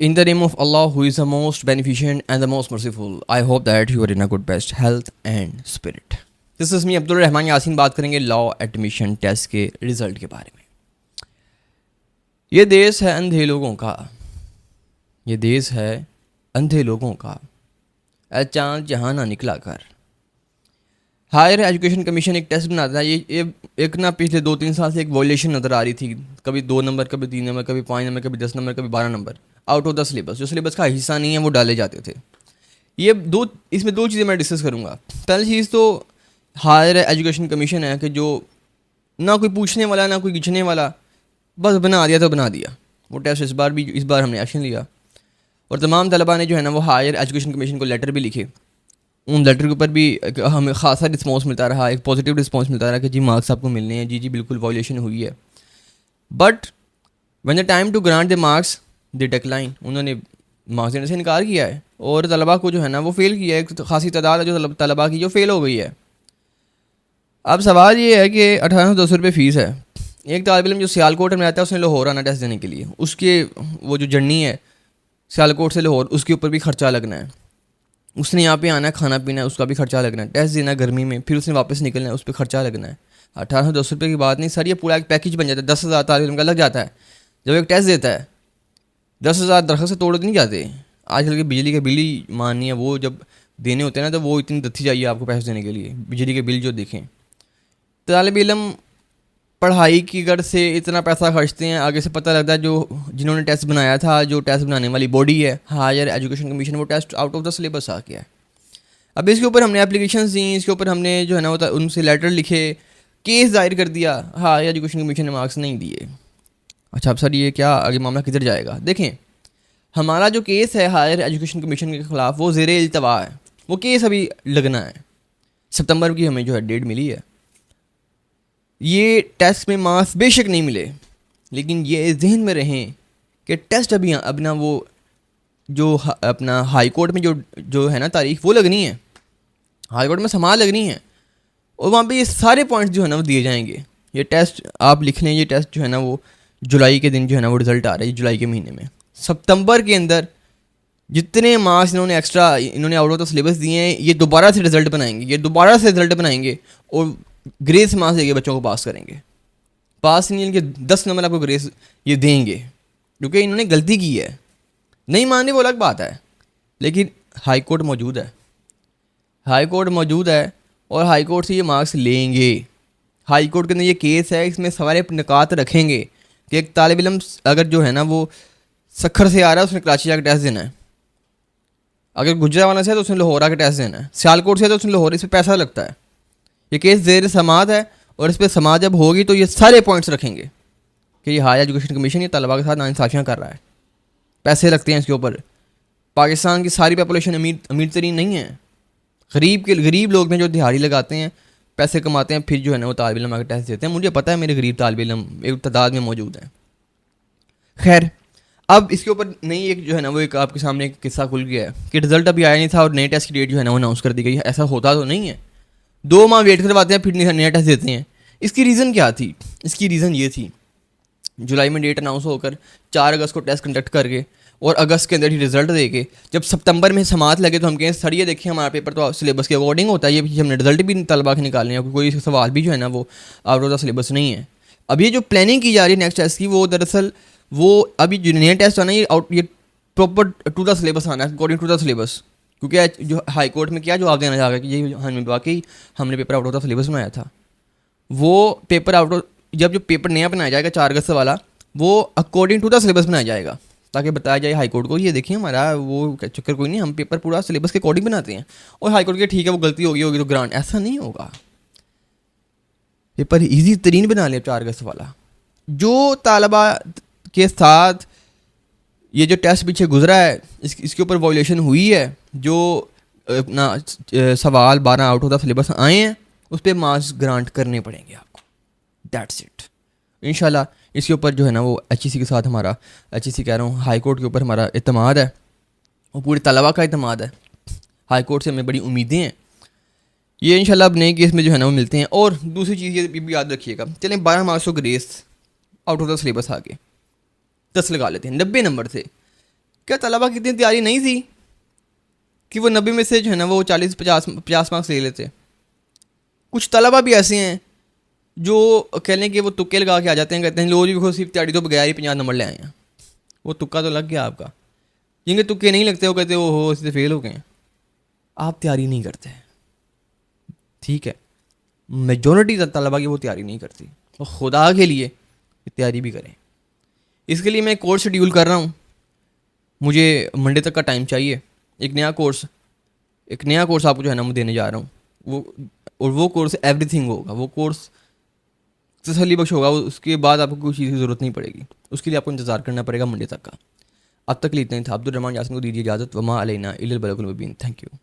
In the name of Allah, who is the most beneficent and the most merciful, I hope that you are in a good best health and spirit. This is me, Abdul Rahman Yasin. बात करेंगे law admission test के result के बारे में. ये देश है अंधे लोगों का, ये देश है अंधे लोगों का, ऐ चाँद जहाँ ना निकला कर. हायर एजुकेशन कमीशन एक टेस्ट बनाता है. ये एक ना पिछले 2-3 साल से एक वॉल्यूशन नज़र आ रही थी. कभी 2 नंबर, कभी 3 नंबर, कभी 5 नंबर, कभी 10 नंबर, कभी 12 number out of the syllabus. जो सिलेबस का हिस्सा नहीं है वो डाले जाते थे. इसमें दो चीज़ें मैं डिस्कस करूँगा. पहली चीज़ तो हायर एजुकेशन कमीशन है कि जो ना कोई पूछने वाला ना कोई खींचने वाला, बस बना दिया तो बना दिया. वो टेस्ट इस बार हमने एक्शन लिया और तमाम तलबा ने जो है ना वो हायर एजुकेशन कमीशन को लेटर भी लिखे. उन लेटर के ऊपर भी हमें खासा रिस्पॉन्स मिलता रहा, एक पॉजिटिव रिस्पॉन्स मिलता रहा कि जी मार्क्स आपको मिलने हैं, जी बिल्कुल वायलेशन हुई है. But when the time to grant the marks they decline, उन्होंने मार्क्स देने से इनकार किया है और तलबा को जो है ना वो फेल किया है. एक खासी तादाद है जो तलबा की जो फेल हो गई है. अब सवाल ये है कि 1810 रुपये फ़ीस है. एक तालिब इल्म जो सियालकोट में रहता है उसने लाहौर आना टेस्ट देने के लिए, उसके वो जो जर्नी है सियालकोट से लाहौर, उसके ऊपर भी खर्चा लगना है. उसने यहाँ पे आना है, खाना पीना है, उसका भी खर्चा लगना है. टेस्ट देना है गर्मी में, फिर उसने वापस निकलना है, उस पर खर्चा लगना है. 1810 रुपये की बात नहीं सर, ये पूरा एक पैकेज बन जाता है. 10,000 तालिब इल्म का लग जाता है जब एक टेस्ट देता है. 10,000 दरख्त से तोड़ नहीं जाते. आजकल के बिजली के बिल ही माननी है, वो जब देने होते हैं ना तो वो इतनी दत्ती चाहिए आपको पैसे देने के लिए. बिजली के बिल जो देखें, तालिब इल्म पढ़ाई की गर्ज से इतना पैसा खर्चते हैं, आगे से पता लगता है जो जिन्होंने टेस्ट बनाया था, जो टेस्ट बनाने वाली बॉडी है हायर एजुकेशन कमीशन, वो test out of the syllabus आ गया है. अब इसके ऊपर हमने एप्लीकेशन दी, इसके ऊपर हमने जो है ना उनसे लेटर लिखे, केस दायर कर दिया. हायर एजुकेशन कमीशन ने मार्क्स नहीं दिए. अच्छा अब सर ये क्या आगे मामला किधर जाएगा? देखें, हमारा जो केस है हायर एजुकेशन कमीशन के ख़िलाफ़ वो ज़ेरे इल्तवा है. वो केस अभी लगना है. सितंबर की हमें जो है डेट मिली है. ये टेस्ट में मार्क्स बेशक नहीं मिले, लेकिन ये जहन में रहें कि टेस्ट अभी अब ना वो जो अपना हाई कोर्ट में जो है ना तारीख वो लगनी है, हाई कोर्ट में समाअत लगनी है और वहाँ पे ये सारे पॉइंट्स जो है ना वो दिए जाएंगे. ये टेस्ट आप लिख लें, ये टेस्ट जो है ना वो जुलाई के दिन जो है ना वो रिज़ल्ट आ रहा है जुलाई के महीने में. सितंबर के अंदर जितने मार्क्स इन्होंने आउट ऑफ द सिलेबस दिए हैं, ये दोबारा से रिज़ल्ट बनाएंगे और ग्रेस मार्क्स देके बच्चों को पास करेंगे. पास नहीं, इनके 10 नंबर आपको ग्रेस ये देंगे क्योंकि इन्होंने गलती की है. नहीं मानने वो अलग बात है, लेकिन हाई कोर्ट मौजूद है और हाई कोर्ट से ये मार्क्स लेंगे. हाई कोर्ट के अंदर ये केस है, इसमें सारे निकात रखेंगे कि एक तालिब इल्म अगर जो है ना वो सखर से आ रहा है उसने कराची जाकर टेस्ट देना है, अगर गुजरावाला से है तो उसने लाहौर आकर टेस्ट देना है, सियालकोट से है तो उसने लाहौर. इस पर पैसा लगता है. ये केस ज़ेर समाअत है और इस पर समाअत जब होगी तो ये सारे पॉइंट्स रखेंगे कि ये हायर एजुकेशन कमीशन ये तलबा के साथ नाइंसाफ़ियाँ कर रहा है. पैसे लगते हैं इसके ऊपर. पाकिस्तान की सारी पॉपुलेशन अमीर तरीन नहीं है. गरीब लोग हैं जो दिहाड़ी लगाते हैं, पैसे कमाते हैं, फिर जो है ना वो तालिब इल्म आकर टेस्ट देते हैं. मुझे पता है मेरे गरीब तालिब इल्म एक तादाद में मौजूद हैं. खैर, अब इसके ऊपर नई एक जो है ना वो एक आपके सामने एक किस्सा खुल गया है कि रिज़ल्ट अभी आया नहीं था और नए टेस्ट की डेट जो है ना वो अनाउंस कर दी गई है. ऐसा होता तो नहीं है. 2 माह वेट करवाते हैं फिर नया टेस्ट देते हैं. इसकी रीज़न क्या थी? इसकी रीज़न ये थी, जुलाई में डेट अनाउंस होकर 4 अगस्त को टेस्ट कंडक्ट करके और अगस्त के अंदर ही रिज़ल्ट दे के जब सितंबर में समाअत लगे तो हम कहें सर ये देखिए हमारा पेपर तो सिलेबस के अकॉर्डिंग होता है, ये हमने रिज़ल्ट भी तलबा के निकालने हैं, कोई सवाल भी जो है ना वो आउट ऑफ द सिलेबस नहीं है. अब ये जो प्लानिंग की जा रही है नेक्स्ट टेस्ट की, वो दरअसल वो अभी जो नया टेस्ट आना ये प्रॉपर टू द सिलेबस आना है, अकॉर्डिंग टू द सिलेबस. क्योंकि जो हाई कोर्ट में क्या जवाब देना चाहेगा कि ये हमें वाकई हमने paper out of the syllabus बनाया था. वो पेपर जब जो पेपर नया बनाया जाएगा 4 अगस्त वाला, वो अकॉर्डिंग टू द सिलेबस बनाया जाएगा ताकि बताया जाए हाई कोर्ट को ये देखिए हमारा वो चक्कर कोई नहीं, हम पेपर पूरा सिलेबस के अकॉर्डिंग बनाते हैं. और हाई कोर्ट के ठीक है वो गलती होगी तो ग्रांट. ऐसा नहीं होगा. पेपर ईजी तरीन बना लिया 4 अगस्त वाला. जो तालबा के साथ ये जो टेस्ट पीछे गुजरा है इसके ऊपर वायलेशन हुई है, जो अपना सवाल 12 आउट ऑफ द सिलेबस आए हैं उस पर मार्क्स ग्रांट करने पड़ेंगे आपको. That's it. इंशाल्लाह इसके ऊपर जो है ना वो HEC के साथ हमारा HEC कह रहा हूँ हाई कोर्ट के ऊपर हमारा इत्मीनान है और पूरे तलबा का इत्मीनान है. हाई कोर्ट से हमें बड़ी उम्मीदें हैं. ये इंशाल्लाह अब नए केस में जो है ना वो मिलते हैं. और दूसरी चीज़ ये भी याद रखिएगा, चलें 12 मार्क्स को grace out of the syllabus आ गए 10 लगा लेते हैं 90 नंबर से کیا طلبا کی اتنی تیاری نہیں تھی کہ وہ 90 میں سے جو ہے نا وہ 40-50 مارکس لے لیتے؟ کچھ طلبا بھی ایسے ہیں جو کہہ لیں کہ وہ تکے لگا کے آ جاتے ہیں، کہتے ہیں لو جی دیکھو صرف تیاری تو بغیر ہی 50 نمبر لے آئے ہیں. وہ تکا تو لگ گیا آپ کا. جن کے تکے نہیں لگتے وہ کہتے ہو اس سے فیل ہو گئے ہیں. آپ تیاری نہیں کرتے، ٹھیک ہے؟ میجورٹی طلبا کی وہ تیاری نہیں کرتی، اور خدا کے لیے تیاری بھی کریں. اس کے لیے میں ایک کورس شیڈیول کر رہا ہوں. مجھے منڈے تک کا ٹائم چاہیے. ایک نیا کورس آپ کو جو ہے نا میں دینے جا رہا ہوں. وہ کورس ایوری تھنگ ہوگا. وہ کورس تسلی بخش ہوگا. اس کے بعد آپ کو کوئی چیز کی ضرورت نہیں پڑے گی. اس کے لیے آپ کو انتظار کرنا پڑے گا منڈے تک کا. اب تک لیے اتنا ہی تھا. عبد الرحمن یاسین کو دیجیے اجازت. وما علینا الا البلاغ المبین. Thank you.